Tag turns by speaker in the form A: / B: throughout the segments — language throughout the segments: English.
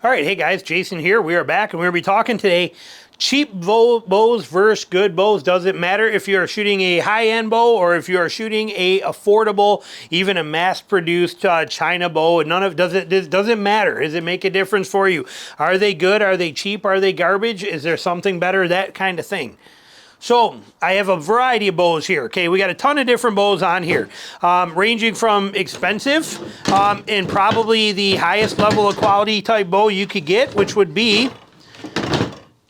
A: All right, hey guys, Jason here. We are back and we're going to be talking today cheap bows versus good bows. Doesn't matter if you're shooting a high-end bow or if you are shooting a affordable, even a mass-produced China bow. None of it doesn't matter. Does it make a difference for you? Are they good? Are they cheap? Are they garbage? Is there something better? That kind of thing. So I have a variety of bows here. Okay, we got a ton of different bows on here, ranging from expensive and probably the highest level of quality type bow you could get, which would be,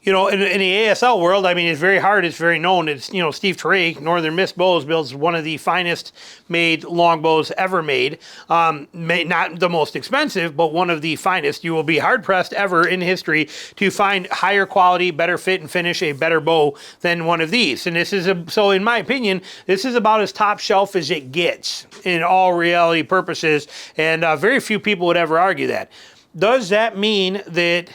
A: you know, in the ASL world, I mean, it's very hard. It's very known. It's, you know, Steve Teray, Northern Miss Bows, builds one of the finest made longbows ever made. Not the most expensive, but one of the finest. You will be hard-pressed ever in history to find higher quality, better fit and finish, a better bow than one of these. And this is, so in my opinion, this is about as top shelf as it gets in all reality purposes. And very few people would ever argue that. Does that mean that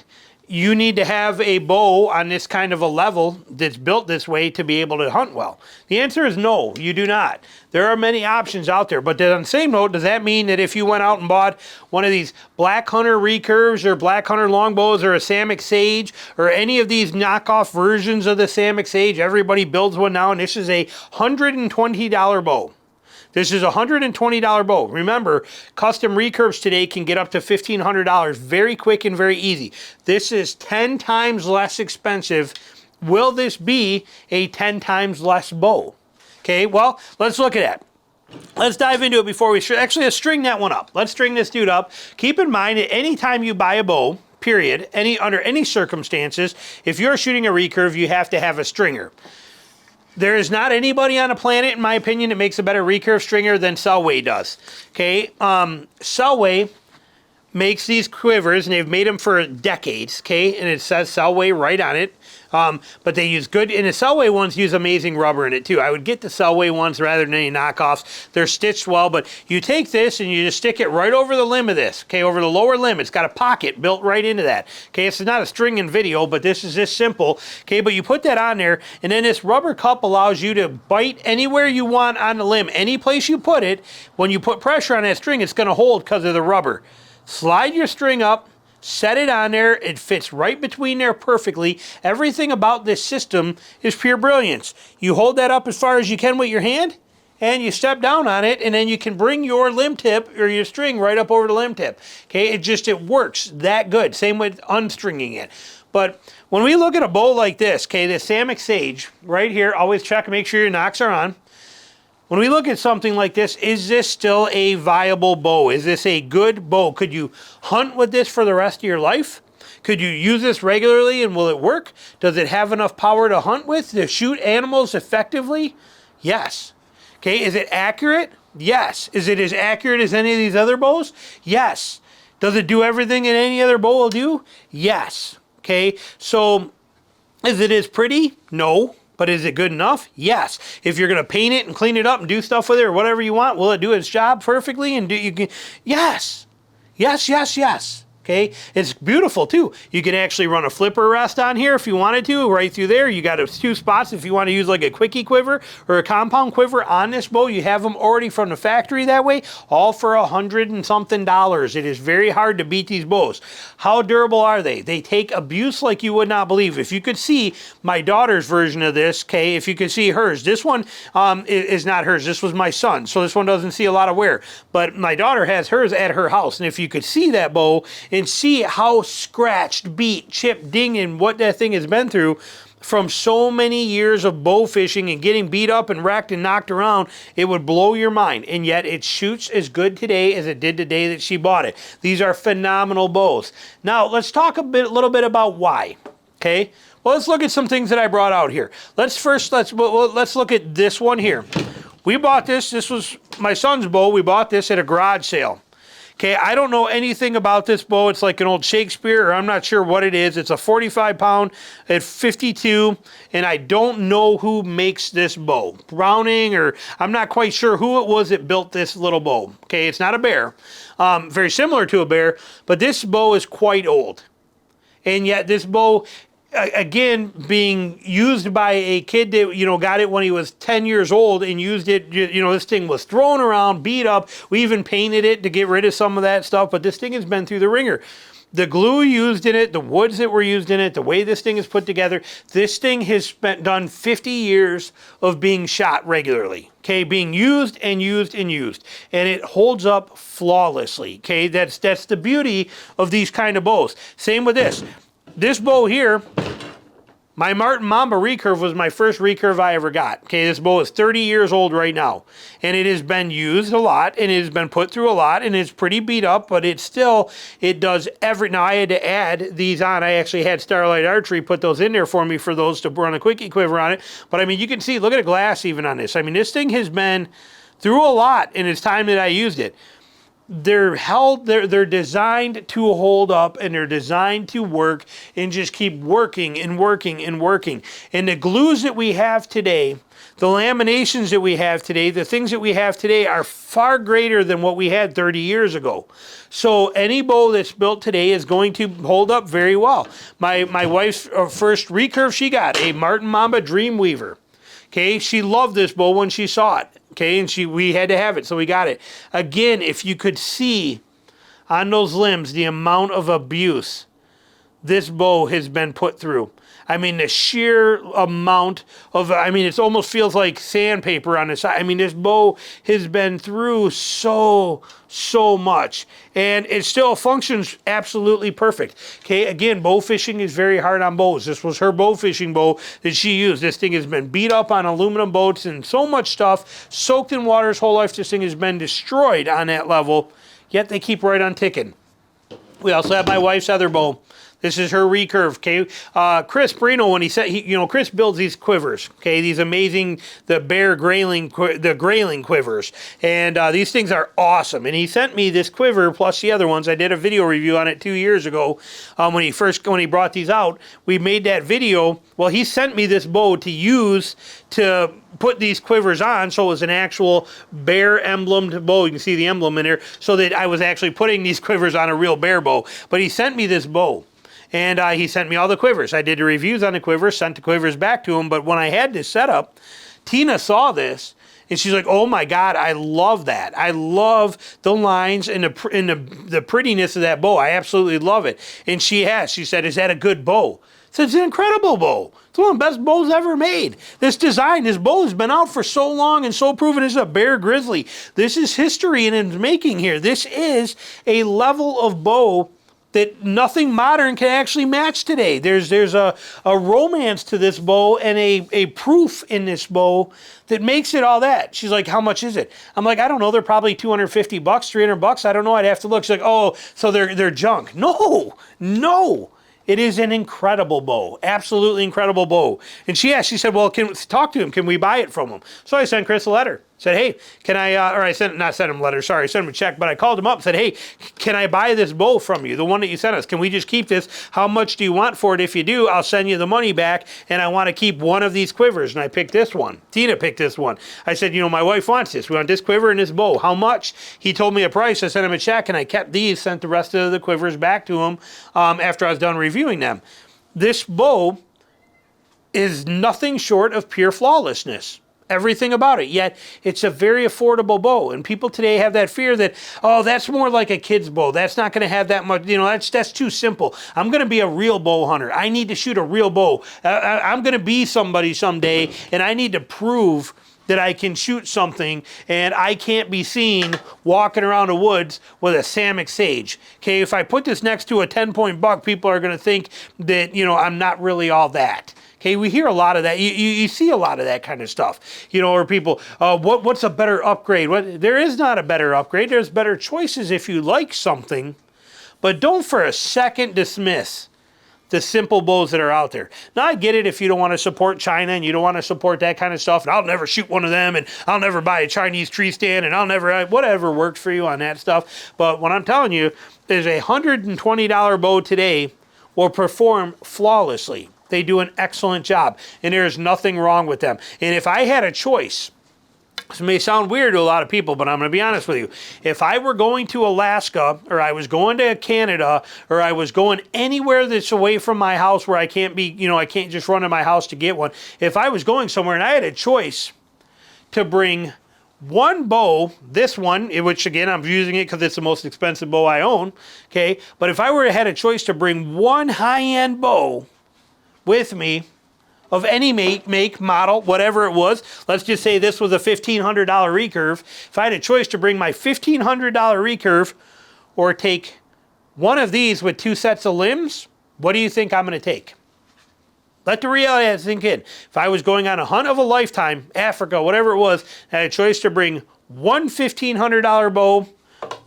A: you need to have a bow on this kind of a level that's built this way to be able to hunt well? The answer is no, you do not. There are many options out there, but on the same note, does that mean that if you went out and bought one of these Black Hunter recurves or Black Hunter longbows or a Samick Sage or any of these knockoff versions of the Samick Sage, everybody builds one now, and this is a $120 bow. This is a $120 bow. Remember, custom recurves today can get up to $1,500 very quick and very easy. This is 10 times less expensive. Will this be a 10 times less bow? Okay, well, let's look at that. Let's dive into it before we, actually let's string that one up. Let's string this dude up. Keep in mind that anytime you buy a bow, period, under any circumstances, if you're shooting a recurve, you have to have a stringer. There is not anybody on the planet, in my opinion, that makes a better recurve stringer than Selway does. Okay, Selway makes these quivers, and they've made them for decades. Okay, and it says Selway right on it. But they use good, and the Selway ones use amazing rubber in it too. I would get the Selway ones rather than any knockoffs. They're stitched well, but you take this and you just stick it right over the limb of this, okay, over the lower limb. It's got a pocket built right into that. Okay, it's not a stringing video, but this is just simple. Okay, but you put that on there, and then this rubber cup allows you to bite anywhere you want on the limb. Any place you put it, when you put pressure on that string, it's gonna hold because of the rubber. Slide your string up, set it on there, it fits right between there perfectly. Everything about this system is pure brilliance. You hold that up as far as you can with your hand, and you step down on it, and then you can bring your limb tip or your string right up over the limb tip. Okay, it works that good. Same with unstringing it. But when we look at a bow like this, okay, the Samick Sage, right here, always check and make sure your knocks are on. When we look at something like this, is this still a viable bow? Is this a good bow? Could you hunt with this for the rest of your life? Could you use this regularly and will it work? Does it have enough power to hunt with, to shoot animals effectively? Yes. Okay, is it accurate? Yes. Is it as accurate as any of these other bows? Yes. Does it do everything that any other bow will do? Yes. Okay, so is it as pretty? No. But is it good enough? Yes. If you're going to paint it and clean it up and do stuff with it or whatever you want, will it do its job perfectly? And yes. Yes, yes, yes. Okay, it's beautiful too. You can actually run a flipper rest on here if you wanted to, right through there. You got 2 spots if you want to use like a quickie quiver or a compound quiver on this bow. You have them already from the factory that way, all for $100 and something. It is very hard to beat these bows. How durable are they? They take abuse like you would not believe. If you could see my daughter's version of this, okay, if you could see hers, this one is not hers. This was my son, so this one doesn't see a lot of wear. But my daughter has hers at her house, and if you could see that bow and see how scratched, beat, chipped, dinged, and what that thing has been through from so many years of bow fishing and getting beat up and wrecked and knocked around, it would blow your mind. And yet it shoots as good today as it did the day that she bought it. These are phenomenal bows. Now let's talk a little bit about why. Okay, well, let's look at some things that I brought out here. Let's look at this one here. We bought this. This was my son's bow. We bought this at a garage sale. Okay, I don't know anything about this bow. It's like an old Shakespeare, or I'm not sure what it is. It's a 45 pound at 52, and I don't know who makes this bow. Browning, or I'm not quite sure who it was that built this little bow. Okay, it's not a Bear. Very similar to a Bear, but this bow is quite old. And yet this bow, again, being used by a kid that, you know, got it when he was 10 years old and used it, you know, this thing was thrown around, beat up. We even painted it to get rid of some of that stuff, but this thing has been through the ringer. The glue used in it, the woods that were used in it, the way this thing is put together, this thing has done 50 years of being shot regularly, okay, being used and used and used, and it holds up flawlessly, okay. That's the beauty of these kind of bows. Same with this. This bow here, my Martin Mamba recurve was my first recurve I ever got. Okay, this bow is 30 years old right now. And it has been used a lot, and it has been put through a lot, and it's pretty beat up, but it does now I had to add these on. I actually had Starlight Archery put those in there for me for those to run a quickie quiver on it. But I mean, you can see, look at the glass even on this. I mean, this thing has been through a lot in its time that I used it. They're designed to hold up, and they're designed to work and just keep working and working and working. And the glues that we have today, the laminations that we have today, the things that we have today are far greater than what we had 30 years ago. So any bow that's built today is going to hold up very well. My wife's first recurve she got, a Martin Mamba Dreamweaver. Okay, she loved this bow when she saw it. Okay, and we had to have it, so we got it. Again, if you could see on those limbs the amount of abuse this bow has been put through. I mean, the sheer amount of, I mean, it almost feels like sandpaper on the side. I mean, this bow has been through so much, and it still functions absolutely perfect. Okay, again, bow fishing is very hard on bows. This was her bow fishing bow that she used. This thing has been beat up on aluminum boats and so much stuff, soaked in water his whole life. This thing has been destroyed on that level, yet they keep right on ticking. We also have my wife's other bow. This is her recurve, okay? Chris Brino, when he said, Chris builds these quivers, okay? These amazing, the grayling quivers. And these things are awesome. And he sent me this quiver plus the other ones. I did a video review on it 2 years ago when he brought these out. We made that video. Well, he sent me this bow to use to put these quivers on, so it was an actual bear emblemed bow. You can see the emblem in there, so that I was actually putting these quivers on a real bear bow. But he sent me this bow. And he sent me all the quivers. I did the reviews on the quivers, sent the quivers back to him. But when I had this setup, Tina saw this, and she's like, "Oh my God, I love that. I love the lines and the prettiness of that bow. I absolutely love it." And she said, "Is that a good bow?" I said, "It's an incredible bow. It's one of the best bows ever made. This bow has been out for so long and so proven. This is a Bear Grizzly. This is history in its making here. This is a level of bow that nothing modern can actually match today. There's a romance to this bow and a proof in this bow that makes it all that." She's like, "How much is it?" I'm like, "I don't know. They're probably $250, $300. I don't know. I'd have to look." She's like, "Oh, so they're junk." No. It is an incredible bow, absolutely incredible bow. And she said, "Well, talk to him. Can we buy it from him?" So I sent Chris a letter. Said, "Hey, can I, I sent him a letter, sorry, I sent him a check, but I called him up and said, 'Hey, can I buy this bow from you, the one that you sent us? Can we just keep this? How much do you want for it? If you do, I'll send you the money back, and I want to keep one of these quivers.' And I picked this one. Tina picked this one. I said, 'My wife wants this. We want this quiver and this bow. How much?' He told me a price. I sent him a check, and I kept these, sent the rest of the quivers back to him after I was done reviewing them. This bow is nothing short of pure flawlessness. Everything about it, yet it's a very affordable bow. And people today have that fear that, oh, that's more like a kid's bow. That's not going to have that much, that's too simple. I'm going to be a real bow hunter. I need to shoot a real bow. I'm going to be somebody someday, and I need to prove that I can shoot something, and I can't be seen walking around the woods with a Samick Sage. Okay, if I put this next to a 10-point buck, people are going to think that, I'm not really all that. Okay, we hear a lot of that. You see a lot of that kind of stuff. Or people, what's a better upgrade? There is not a better upgrade. There's better choices if you like something. But don't for a second dismiss the simple bows that are out there. Now, I get it if you don't want to support China and you don't want to support that kind of stuff, and I'll never shoot one of them, and I'll never buy a Chinese tree stand, and I'll never, whatever works for you on that stuff. But what I'm telling you is a $120 bow today will perform flawlessly. They do an excellent job, and there is nothing wrong with them. And if I had a choice, this may sound weird to a lot of people, but I'm going to be honest with you. If I were going to Alaska, or I was going to Canada, or I was going anywhere that's away from my house where I can't be, I can't just run to my house to get one. If I was going somewhere and I had a choice to bring one bow, this one, which again, I'm using it because it's the most expensive bow I own, okay? But if I were to have a choice to bring one high-end bow with me of any make, model, whatever it was, let's just say this was a $1,500 recurve. If I had a choice to bring my $1,500 recurve or take one of these with 2 sets of limbs, what do you think I'm going to take? Let the reality sink in. If I was going on a hunt of a lifetime, Africa, whatever it was, I had a choice to bring one $1,500 bow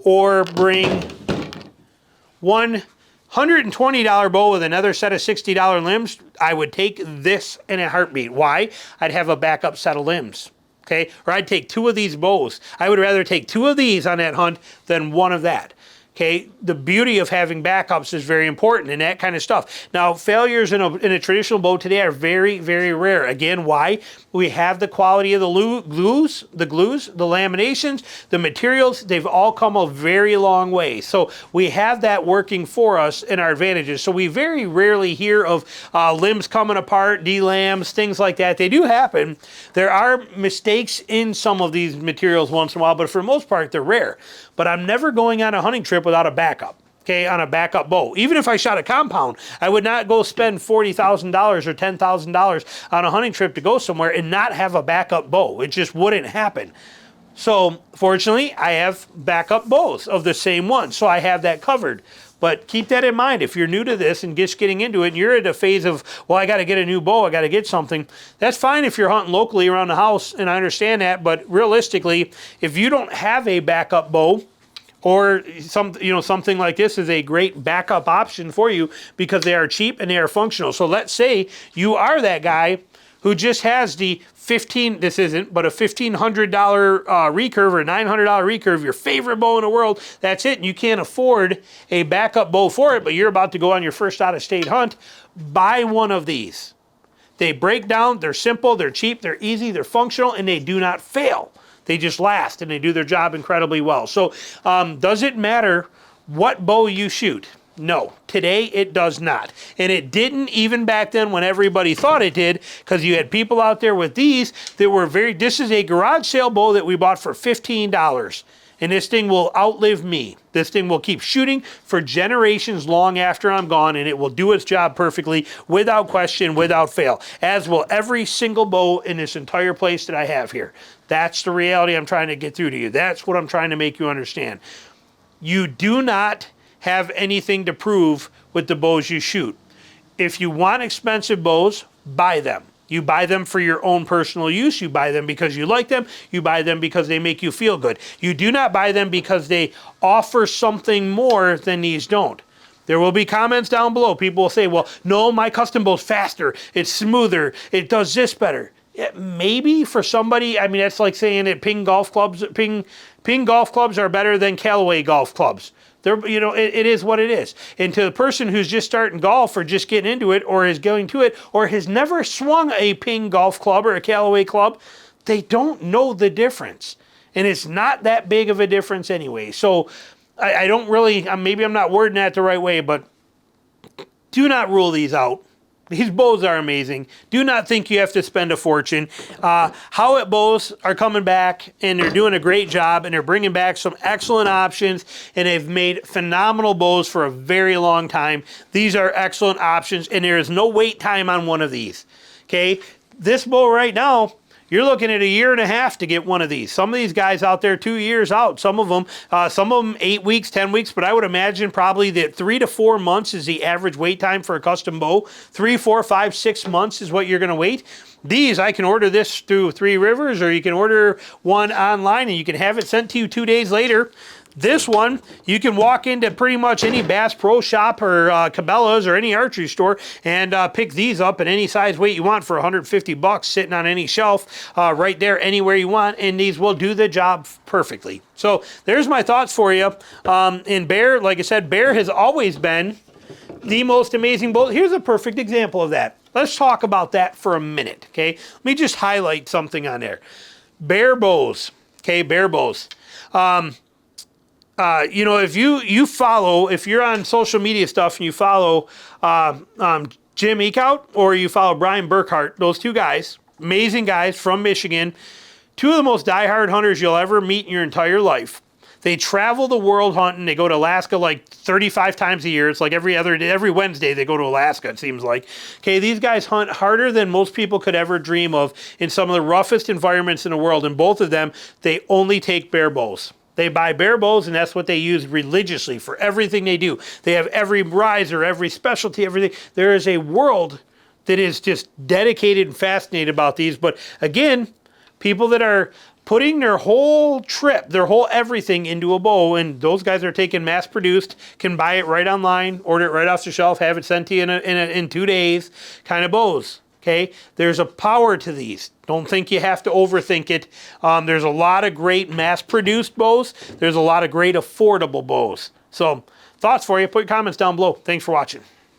A: or bring one $120 bow with another set of $60 limbs, I would take this in a heartbeat. Why? I'd have a backup set of limbs. Okay? Or I'd take 2 of these bows. I would rather take 2 of these on that hunt than 1 of that. Okay, the beauty of having backups is very important and that kind of stuff. Now, failures in a traditional bow today are very, very rare. Again, why? We have the quality of the glues, the laminations, the materials. They've all come a very long way. So we have that working for us in our advantages. So we very rarely hear of limbs coming apart, delams, things like that. They do happen. There are mistakes in some of these materials once in a while, but for the most part, they're rare. But I'm never going on a hunting trip without a backup, okay, on a backup bow. Even if I shot a compound, I would not go spend $40,000 or $10,000 on a hunting trip to go somewhere and not have a backup bow. It just wouldn't happen. So fortunately, I have backup bows of the same one, so I have that covered. But keep that in mind. If you're new to this and just getting into it, and you're at a phase of, well, I got to get a new bow, I got to get something, that's fine if you're hunting locally around the house, and I understand that. But realistically, if you don't have a backup bow, or something like this is a great backup option for you because they are cheap and they are functional. So let's say you are that guy who just has the this isn't, but a $1,500 recurve or a $900 recurve, your favorite bow in the world, that's it, and you can't afford a backup bow for it, but you're about to go on your first out-of-state hunt, buy one of these. They break down, they're simple, they're cheap, they're easy, they're functional, and they do not fail. They just last, and they do their job incredibly well. So does it matter what bow you shoot? No, today it does not. And it didn't even back then when everybody thought it did, because you had people out there with these that were this is a garage sale bow that we bought for $15. And this thing will outlive me. This thing will keep shooting for generations long after I'm gone, and it will do its job perfectly, without question, without fail, as will every single bow in this entire place that I have here. That's the reality I'm trying to get through to you. That's what I'm trying to make you understand. You do not have anything to prove with the bows you shoot. If you want expensive bows, buy them. You buy them for your own personal use. You buy them because you like them. You buy them because they make you feel good. You do not buy them because they offer something more than these don't. There will be comments down below. People will say, well, no, my custom bow's faster. It's smoother. It does this better. Maybe for somebody, I mean, that's like saying that Ping golf clubs are better than Callaway golf clubs. It is what it is. And to the person who's just starting golf or just getting into it or is going to it or has never swung a Ping golf club or a Callaway club, they don't know the difference. And it's not that big of a difference anyway. So I don't really, maybe I'm not wording that the right way, but do not rule these out. These bows are amazing. Do not think you have to spend a fortune. Howitt bows are coming back, and they're doing a great job, and they're bringing back some excellent options, and they've made phenomenal bows for a very long time. These are excellent options, and there is no wait time on one of these. Okay, this bow right now, you're looking at 1.5 years to get one of these. Some of these guys out there, 2 years out. Some of them 8 weeks, 10 weeks. But I would imagine probably that 3 to 4 months is the average wait time for a custom bow. 3, 4, 5, 6 months is what you're going to wait. These, I can order this through Three Rivers, or you can order one online and you can have it sent to you 2 days later. This one, you can walk into pretty much any Bass Pro Shop or Cabela's or any archery store and pick these up at any size weight you want for $150 sitting on any shelf right there anywhere you want, and these will do the job perfectly. So there's my thoughts for you. And Bear, like I said, Bear has always been the most amazing bow. Here's a perfect example of that. Let's talk about that for a minute, okay? Let me just highlight something on there. Bear bows, okay, Bear bows. If if you're on social media stuff and you follow Jim Eakout or you follow Brian Burkhart, those two guys, amazing guys from Michigan, two of the most diehard hunters you'll ever meet in your entire life. They travel the world hunting. They go to Alaska like 35 times a year. It's like every Wednesday they go to Alaska, it seems like. Okay, these guys hunt harder than most people could ever dream of in some of the roughest environments in the world. And both of them, they only take bear bows. They buy bear bows, and that's what they use religiously for everything they do. They have every riser, every specialty, everything. There is a world that is just dedicated and fascinated about these. But again, people that are putting their whole trip, their whole everything into a bow, and those guys are taking mass-produced, can buy it right online, order it right off the shelf, have it sent to you in 2 days, kind of bows. Okay, there's a power to these. Don't think you have to overthink it. There's a lot of great mass-produced bows. There's a lot of great affordable bows. So, thoughts for you. Put your comments down below. Thanks for watching.